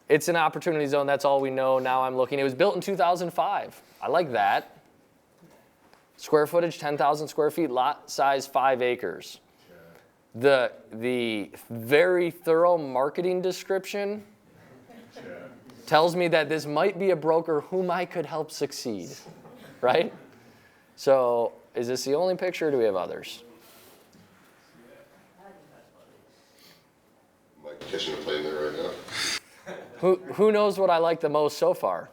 It's an opportunity zone. That's all we know. Now I'm looking. It was built in 2005. I like that. Square footage, 10,000 square feet. Lot size, 5 acres. The very thorough marketing description tells me that this might be a broker whom I could help succeed, right? So is this the only picture, or do we have others? I'm like catching a plane there right now. Who knows what I like the most so far?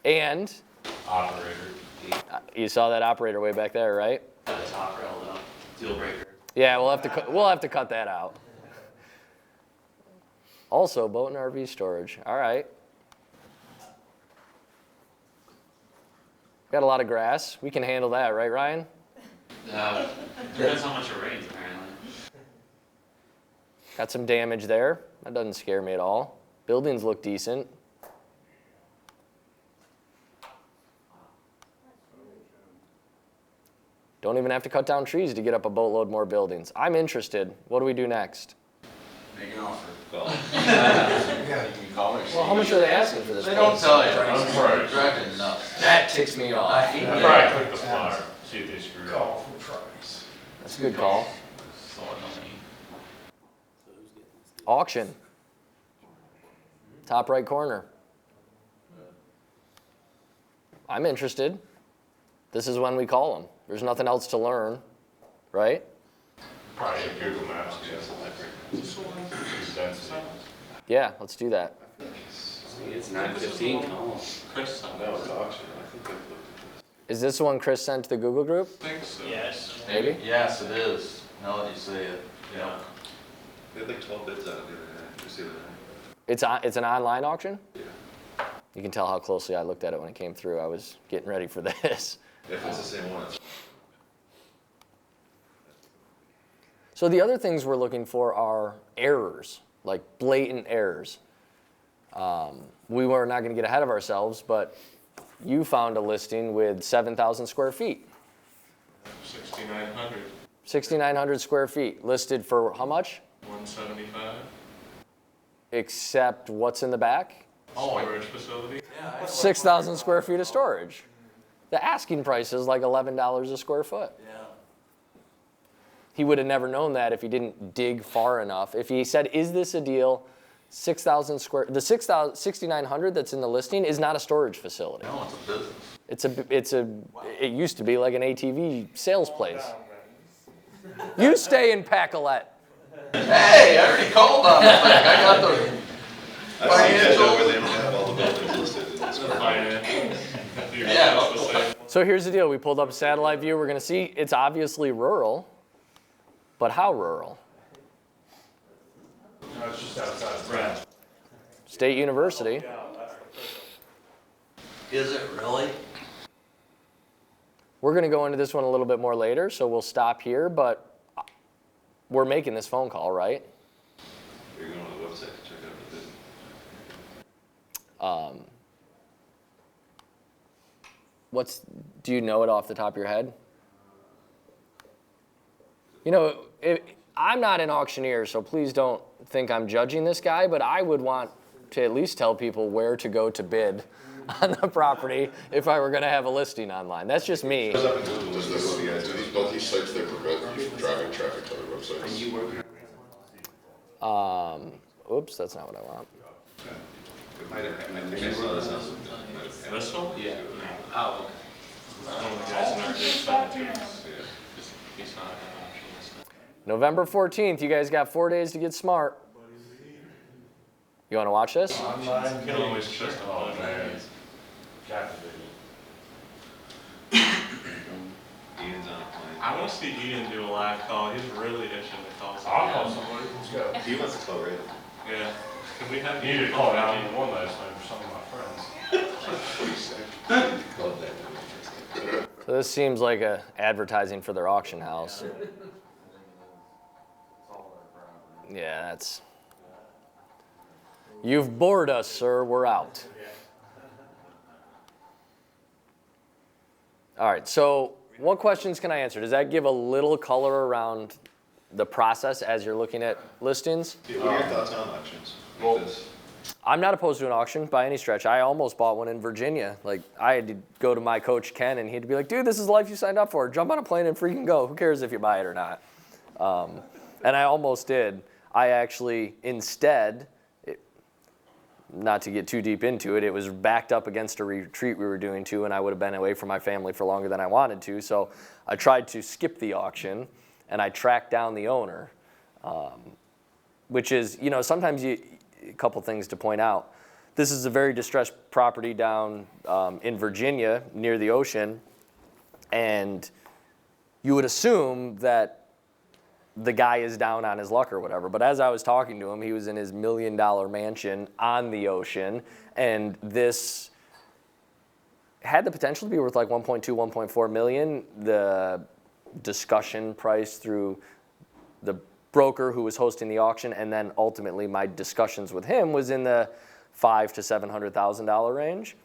And Operator. you saw that operator way back there, right? The top rail though, deal breaker. Yeah, we'll have to cut that out. Also, boat and RV storage. All right. Got a lot of grass. We can handle that, right, Ryan? Depends how much it rains, apparently. Got some damage there. That doesn't scare me at all. Buildings look decent. Don't even have to cut down trees to get up a boatload more buildings. I'm interested. What do we do next? Make an offer. Call. Yeah, you can call it. Well, how much are they asking for this? They don't tell you. I'm sorry. Driving nuts. That ticks me off. I hate I'll that. probably click the flyer, see if they screw Call up. for price. That's a good call. So annoying. Auction. Top right corner. I'm interested. This is when we call them. There's nothing else to learn, right? Probably Google Maps, yes. Density. Yeah, let's do that. It's 9:15. Chris, That was auction, I think Is this the one Chris sent to the Google group? I think so. yes. Maybe? Yes, it is. Now that you say it. Yeah. They had like 12 bids out of it. Just the other night. It's an online auction? Yeah. You can tell how closely I looked at it when it came through. I was getting ready for this. If it's the same one, it's So the other things we're looking for are errors, like blatant errors. We were not going to get ahead of ourselves, but you found a listing with 7,000 square feet. 6,900, 6,900 square feet, listed for how much? 175, Except what's in the back? storage facility. 6,000 square feet of storage. The asking price is like $11 a square foot. Yeah. He would have never known that if he didn't dig far enough. If he said, is this a deal? 6,000 square, the 6,900 that's in the listing is not a storage facility. No, it's a business. It used to be like an ATV sales place. You stay in Pacolet. Hey, I already called on the thing. I got the I've seen that though, where financial. they don't have all the buildings listed in this one. Finance. Yeah. It's the same. So here's the deal. We pulled up a satellite view. We're going to see it's obviously rural, but how rural? No, it's just outside of Brad. State University. Is it really? We're going to go into this one a little bit more later, so we'll stop here, but we're making this phone call, right? You're going on the website to check out the bid. Do you know it off the top of your head? You know, I'm not an auctioneer, so please don't think I'm judging this guy, but I would want to at least tell people where to go to bid on the property if I were going to have a listing online. That's just me. Does this, do both these sites that prevent you from driving traffic to other websites? Oops, that's not what I want. I think I saw this house. This one? Yeah. Oh, okay. One of the guys in our group sent it to us. He's not an option listed. November 14th, you guys got 4 days to get smart. You want to watch this? Online You can always just, oh man. captivating. Ian's on a plane. I want to see Ian do a live call. He's really itching to call I'll call somebody. somebody, let's go. He wants to call Ray. Yeah. Can we have You need to call 911 last night for some of my friends. So this seems like a advertising for their auction house. Yeah, that's... You've bored us, sir. We're out. All right, so what questions can I answer? Does that give a little color around the process as you're looking at listings. What are your thoughts on auctions? Well- I'm not opposed to an auction by any stretch. I almost bought one in Virginia. Like, I had to go to my coach, Ken, and he'd be like, dude, this is the life you signed up for. Jump on a plane and freaking go. Who cares if you buy it or not? And I almost did. I actually, instead, not to get too deep into it, it was backed up against a retreat we were doing too, and I would have been away from my family for longer than I wanted to. So I tried to skip the auction, and I tracked down the owner, which is, sometimes a couple things to point out. This is a very distressed property down in Virginia near the ocean, and you would assume that the guy is down on his luck or whatever. But as I was talking to him, he was in his $1 million mansion on the ocean, and this had the potential to be worth like 1.2, 1.4 million. The discussion price through the broker who was hosting the auction, and then ultimately my discussions with him, was in the $500,000 to $700,000 range.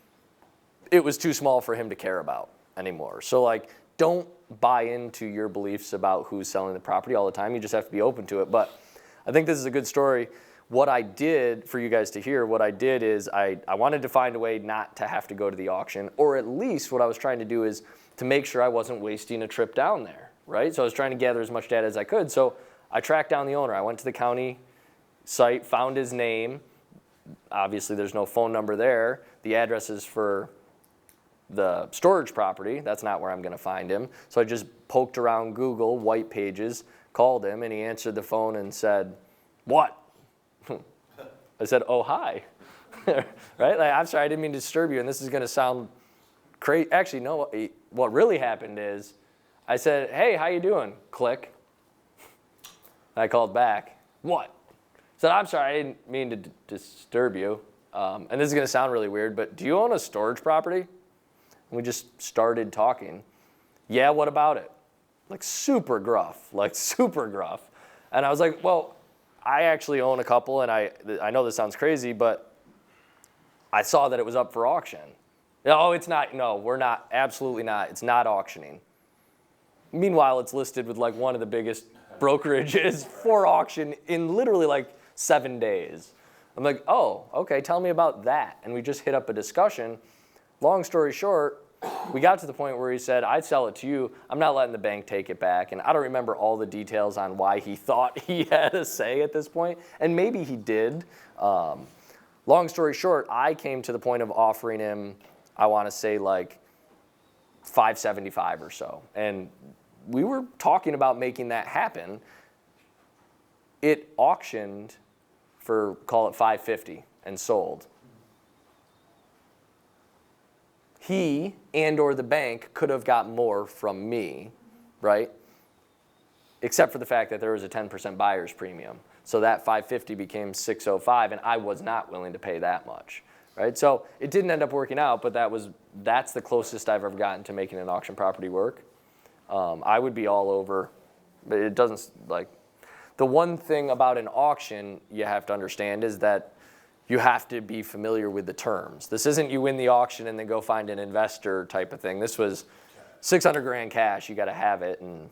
It was too small for him to care about anymore. So like, don't buy into your beliefs about who's selling the property all the time. You just have to be open to it. But I think this is a good story. What I did, for you guys to hear, what I did is I wanted to find a way not to have to go to the auction, or at least what I was trying to do is to make sure I wasn't wasting a trip down there, right? So I was trying to gather as much data as I could. So I tracked down the owner. I went to the county site, found his name. Obviously, there's no phone number there. The address is for the storage property. That's not where I'm going to find him. So I just poked around Google, white pages, called him, and he answered the phone and said, "What?" I said, "Oh, hi." Right? Like, I'm sorry, I didn't mean to disturb you, and this is going to sound crazy. Actually, no, what really happened is I said, "Hey, how you doing?" Click. I called back. "What?" I said, "I'm sorry, I didn't mean to disturb you." And this is going to sound really weird, but do you own a storage property? And we just started talking. "Yeah, what about it?" Like super gruff. And I was like, "Well, I actually own a couple, and I know this sounds crazy, but I saw that it was up for auction." "No, it's not. No, we're not. Absolutely not. It's not auctioning." Meanwhile, it's listed with like one of the biggest brokerages for auction in literally like 7 days. I'm like, "Oh, okay, tell me about that." And we just hit up a discussion. Long story short, we got to the point where he said, "I'd sell it to you. I'm not letting the bank take it back." And I don't remember all the details on why he thought he had a say at this point. And maybe he did. Long story short, I came to the point of offering him, I want to say like $575 or so. And we were talking about making that happen. It auctioned for, call it $550, and sold. He and or the bank could have got more from me, right? Except for the fact that there was a 10% buyer's premium. So that $550 became $605, and I was not willing to pay that much, right? So it didn't end up working out, but that's the closest I've ever gotten to making an auction property work. I would be all over, but it doesn't, like, the one thing about an auction you have to understand is that you have to be familiar with the terms. This isn't you win the auction and then go find an investor type of thing. This was $600,000 cash. You got to have it, and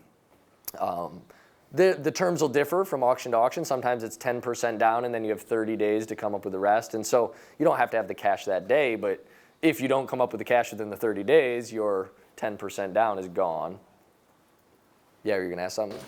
the terms will differ from auction to auction. Sometimes it's 10% down, and then you have 30 days to come up with the rest. And so you don't have to have the cash that day, but if you don't come up with the cash within the 30 days, your 10% down is gone. Yeah, you're gonna ask something?